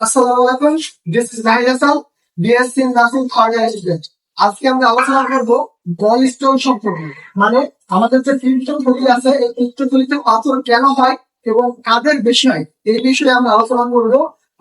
আসসালামু আলাইকুম, this is Nahid Hasan, BSc in nursing third year student. আজকে আমরা আলোচনা করব গল স্টোন সম্পর্কে। মানে আমাদের যে পিত্তথলি আছে, এই পিত্তথলিতে পাথর কেন হয় এবং কাদের বেশি হয়, এই বিষয়ে আমরা আলোচনা করব।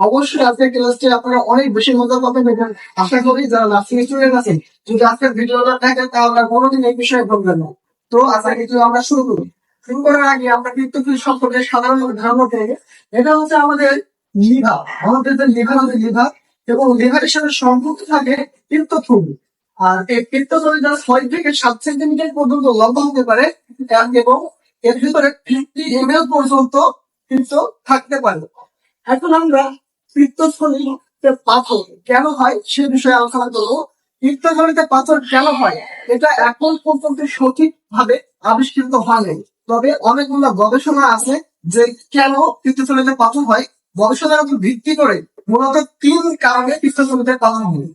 অবশ্যই আজকের ক্লাসটি আপনারা অনেক বেশি মজা পাবেন এবং আশা করি যারা নার্সিং স্টুডেন্ট আছেন যদি আজকের ভিডিওটা দেখেন তাহলে কোনোদিন এই বিষয়ে বলবেন না। তো আজকে কিন্তু আমরা শুরু করি। শুরু করার আগে আমরা পিত্তথলি সম্পর্কে সাধারণ ধারণা থেকে, এটা হচ্ছে আমাদের লিভার। আমাদের যে লিভার আছে, লিভার এবং লিভারের সাথে সম্পৃক্ত থাকে পিত্তথলি। আর এই পিত্তথলি যা 6 থেকে 7 সেন্টিমিটার পর্যন্ত লম্বা হতে পারে এবং এর ভিতরে 50 ml পর্যন্ত কিন্তু থাকতে পারে। এখন আমরা পিত্তথলিতে পাথর কেন হয় সে বিষয়ে আলোচনা করবো। পিত্তথলিতে পাথর কেন হয় এটা এখন পর্যন্ত সঠিক ভাবে আবিষ্কৃত হয়নি, তবে অনেকগুলো গবেষণা আছে যে কেন পিত্তথলিতে পাথর হয়। গবেষণার উপর ভিত্তি করে মূলত 3 কারণে পিত্তথলিতে পাথর হয়।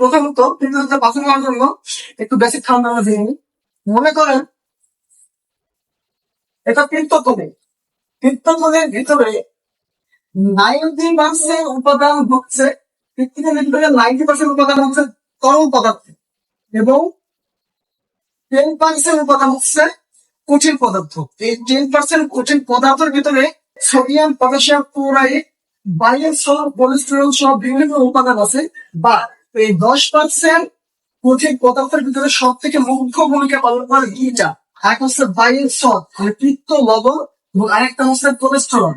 প্রথমত, পিত্তথলিতে পাথর হওয়ার জন্য একটু বেশি ঠান্ডা জেনে নিই। মনে করেন এটা পিত্তথলি। পিত্তথলির ভিতরে 90% উপাদান হচ্ছে, পিত্তথলির ভিতরে 90% উপাদান হচ্ছে তরল পদার্থ এবং 10% উপাদান হচ্ছে কঠিন পদার্থ। এই 10% কঠিন পদার্থের ভিতরে সোডিয়াম, পটাশিয়াম, ক্লোরাইড, বাইলের সহ কোলেস্টেরল সহ বিভিন্ন উপাদান আছে। বা এই 10% কঠিন পদার্থের ভিতরে সব থেকে মুখ্য ভূমিকা পালন করে দুইটা। এক হচ্ছে বাইল সল্ট মানে পিত্ত লবণ এবং আরেকটা হচ্ছে কোলেস্টেরল।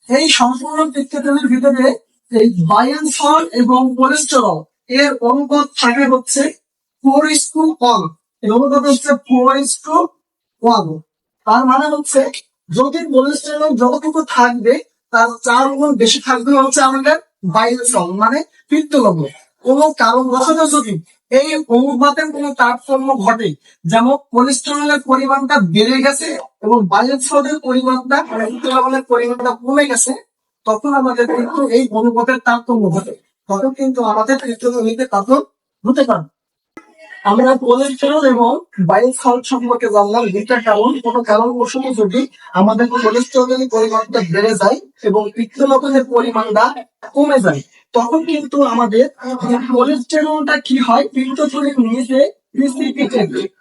এই সম্পূর্ণ পিত্তথলির ভিতরে এই বাইল সল্ট এবং কোলেস্টেরল এর অনুপাত থাকে হচ্ছে 4:1। এই অনুপাত হচ্ছে 4:1। তার মানে হচ্ছে যদি কোলেস্টেরল যতটুকু থাকবে তার 4 গুণ বেশি থাকবে হচ্ছে আমাদের বাইল সল্ট মানে পিত্ত লবণ। কোন কারণবশত যদি এই অনুপাতের কোন তারতম্য ঘটে, যেমন কোলেস্টেরলের পরিমাণটা বেড়ে গেছে এবং বাইল সল্টের পরিমাণটা মানে পিত্ত লবণের পরিমাণটা কমে গেছে, তখন আমাদের কিন্তু এই অনুপাতের তারতম্য ঘটে, তখন কিন্তু আমাদের পিত্তথলিতে পাথর হতে পারে। আমরা কোলেস্টেরল এবং বাইল সল্ট সম্পর্কে জানলাম দুইটা কারণ। কোনো কারণবশত যদি আমাদের কোলেস্টেরলের পরিমাণটা বেড়ে যায় এবং পিত্তলবণের পরিমাণটা কমে যায়, তখন কিন্তু আমাদের কোলেস্টেরলটা কি হয়, পিত্তথলির নিচে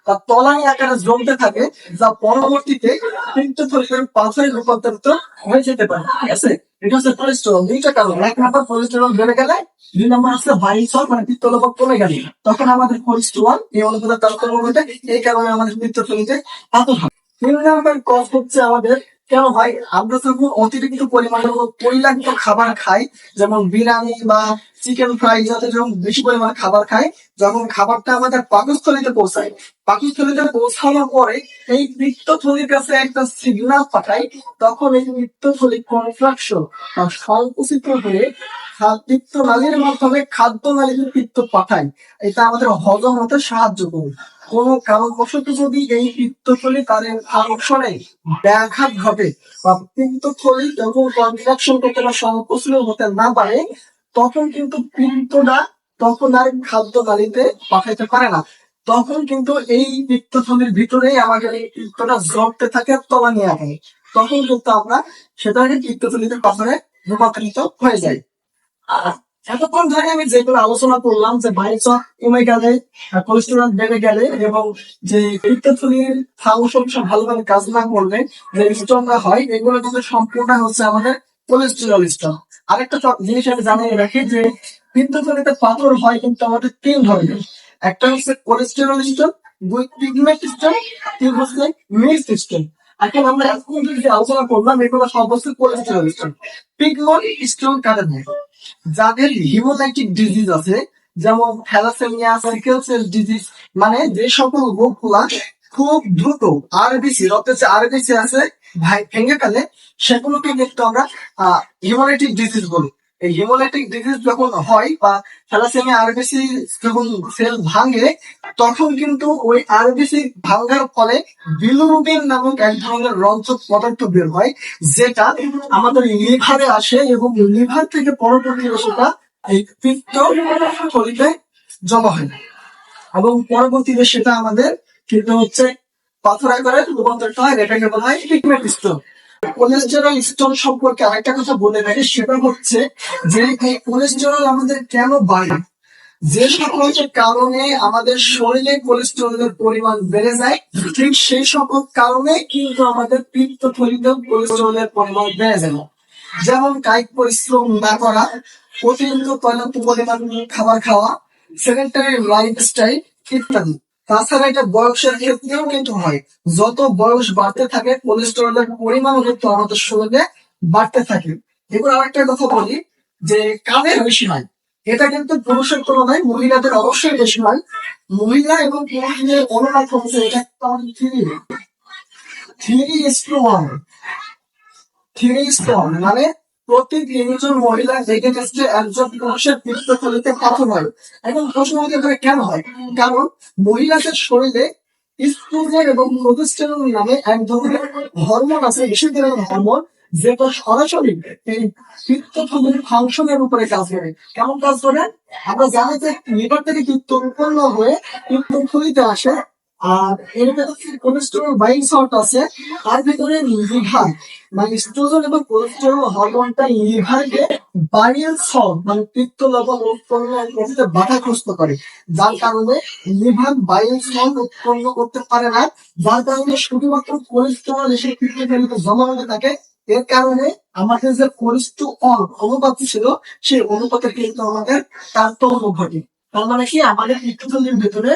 তার তলায় আকারে জমতে থাকে, যা পরবর্তীতে পিত্তথলির পাথরে রূপান্তরিত হয়ে যেতে পারে। ঠিক আছে, এটা হচ্ছে কোলেস্টেরল। দুইটা কারণ, 1 নম্বর কোলেস্টেরল বেড়ে গেলে, 2 নম্বর হচ্ছে বাইল সল্ট মানে পিত্তলবণ কমে গেলে, তখন আমাদের কোলেস্টেরল এই অনুপাতের তারতম্য ঘটে, এই কারণে আমাদের পিত্তথলিতে পাথর হয়। 3 নম্বর কজ হচ্ছে আমাদের কেন হয়, আমরা যখন অতিরিক্ত পরিমাণে তৈলাক্ত খাবার খাই, যেমন বিরিয়ানি বা চিকেন ফ্রাই জাতীয় যখন বেশি পরিমাণে খাবার খাই, যখন খাবারটা আমাদের পাকস্থলীতে পৌঁছায়, পাকস্থলীতে পৌঁছানোর পরে এই পিত্তথলির কাছে একটা সিগন্যাল পাঠায়, তখন এই পিত্তথলি কন্ট্রাকশন বা সংকুচিত হয়ে পিত্ত নালীর মাধ্যমে খাদ্য নালীতে পিত্ত পাঠায়। এটা আমাদের হজম হতে সাহায্য করে। কোন কারণবশত যদি এই পিত্তথলি তাদের ফাংশনে ব্যাঘাত ঘটে বা পিত্তথলি যখন কন্ট্রাকশন করতে বা সংকুচিত হতে না পারে, তখন কিন্তু পিত্তটা তখন আর খাদ্য নালীতে পাঠাইতে পারে না। তখন কিন্তু এই পিত্তথলির ভিতরেই আমাদের এই পিত্তটা জমতে থাকে, তলা নিয়ে আসে, তখন কিন্তু আমরা সেটাকে পিত্তথলিতে পাথরে রূপান্তরিত হয়ে যায়। এতক্ষণ ধরে আমি যেগুলো আলোচনা করলাম যে বাইল সল্ট কমে গেলে, কোলেস্টেরল বেড়ে গেলে এবং যে পিত্তথলির ফাংশন ভালোভাবে কাজ না করলে যে স্টোনটা হয়, এগুলো কিন্তু সম্পূর্ণ হচ্ছে আমাদের কোলেস্টেরল স্টোন। আরেকটা জিনিস আমি জানিয়ে রাখি যে পিত্তথলিতে পাথর হয় কিন্তু আমাদের 3 ধরনের। একটা হচ্ছে কোলেস্টেরল স্টোন, 2 পিগমেন্ট স্টোন, 3 হচ্ছে মিক্সড স্টোন। এখন আমরা এখন যে আলোচনা করলাম এগুলো সব হচ্ছে কোলেস্টেরল স্টোন। পিগমেন্ট স্টোন কাদের হয়, যাদের হিমোলাইটিক ডিজিজ আছে, যেমন থ্যালাসেমিয়া, সিকেল সেল ডিজিজ, মানে যে সকল রোগগুলা খুব দ্রুত আরবিসি রক্তে যে আরবিসি আছে ভেঙে ফেলে, সেগুলোকে কিন্তু আমরা হিমোলাইটিক ডিজিজ বলি। এই হিমোলাইটিক ডিজিজ যখন হয় বা থ্যালাসেমিয়া আরবিসি যখন সেল ভাঙে, তখন কিন্তু ওই আরবিসি ভাঙার ফলে বিলিরুবিন নামক এক ধরনের রঞ্জক পদার্থ বের হয়, যেটা আমাদের লিভারে আসে এবং লিভার থেকে পরবর্তীতে সেটা এই পিত্তথলিতে জমা হয় এবং পরবর্তীতে সেটা আমাদের কিন্তু হচ্ছে পাথর আকারে রূপান্তরিত হয়, এটাকে বলা হয় পিগমেন্ট স্টোন। কোলেস্টেরল স্টোন সম্পর্কে আরেকটা কথা বলে রাখি, সেটা হচ্ছে যে এই কোলেস্টেরল আমাদের কেন বাড়ে। যে সকল কারণে আমাদের শরীরে কোলেস্টেরলের পরিমাণ বেড়ে যায়, ঠিক সেই সকল কারণে কিন্তু আমাদের পিত্তথলিতেও কোলেস্টেরলের পরিমাণ বেড়ে যায়। যেমন কায়িক পরিশ্রম না করা, অতিরিক্ত পর্যাপ্ত পরিমাণ খাবার খাওয়া, সেডেন্টারি লাইফস্টাইল ইত্যাদি। তাছাড়া এটা বয়সের ক্ষেত্রেও কিন্তু হয়, যত বয়স বাড়তে থাকে কোলেস্টেরলের পরিমাণও কিন্তু আমাদের শরীরে বাড়তে থাকে। এবার আরেকটা কথা বলি যে কাদের বেশি হয়, এটা কিন্তু পুরুষের তুলনায় মহিলাদের অবশ্যই বেশি হয়। মহিলা এবং পুরুষদের অনুপাত হচ্ছে এটা কিন্তু আমাদের থ্রি মানে প্রতি 3 জন মহিলা দেখে গেছে একজন পুরুষের পিত্তথলিতে পাথর হয়। এখন প্রশ্ন হতে পারে কেন হয়, কারণ মহিলাদের শরীরে ইস্ট্রোজেন এবং প্রোজেস্টেরন নামে এক ধরনের হরমোন আছে, বিশেষ ধরনের হরমোন, যেটা সরাসরি এই পিত্তথলির ফাংশনের উপরে কাজ করে। কেমন কাজ করে? আমরা জানি যে লিভার থেকে পিত্ত উৎপন্ন হয়ে পিত্তথলিতে আসে, আর এর ভেতরে কোলেস্টেরল বাইং সল্ট আছে, তার ভিতরে লিভার মানে ইস্ট্রোজেন এবং কোলেস্টেরল হরমোনটা লিভারকে বাইল সল্ট মানে পিত্ত লবণ উৎপন্ন করতে বাধাগ্রস্ত করে, যার কারণে লিভার বাইল সল্ট উৎপন্ন করতে পারে না, যার কারণে শুধুমাত্র কোলেস্টেরল এসে পিত্তথলিতে জমা হতে থাকে। এর কারণে আমাদের যে কোলেস্টেরল অনুপাত ছিল, সেই অনুপাতে কিন্তু আমাদের তারতম্য ঘটে। তার মানে কি, আমাদের পিত্তথলির ভিতরে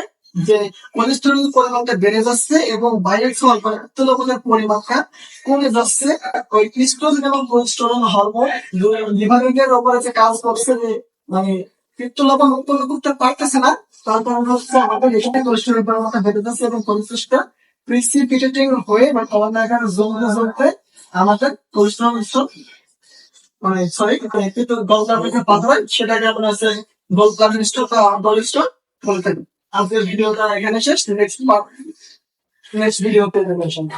যে কোলেস্টেরল পরিমাণটা বেড়ে যাচ্ছে এবং বাইরের সল্ট মানে পিত্ত লবণের পরিমাণটা কমে যাচ্ছে। ওই ইস্ট্রোজেন এবং কোলেস্টেরল হরমোন লিভারের উপরে যে কাজ করছে, যে মানে পিত্ত লবণ উৎপন্ন করতে পারতেছে না, তার কারণ হচ্ছে আমাদের এখানে কোলেস্টেরল পরিমাণটা বেড়ে যাচ্ছে এবং কোলেস্টেরলটা প্রিসিপিটেটিং হয়ে বা কলার আকারে জমতে জমতে আমাদের কোলেস্টেরল মানে সরি গলব্লাডারে পাথর হয়, সেটাকে আমরা হচ্ছে গলব্লাডার স্টোন বা গল স্টোন বলে থাকি। আজকের ভিডিওটা এখানে শেষ। নেক্সট ভিডিওতে দেখাবো।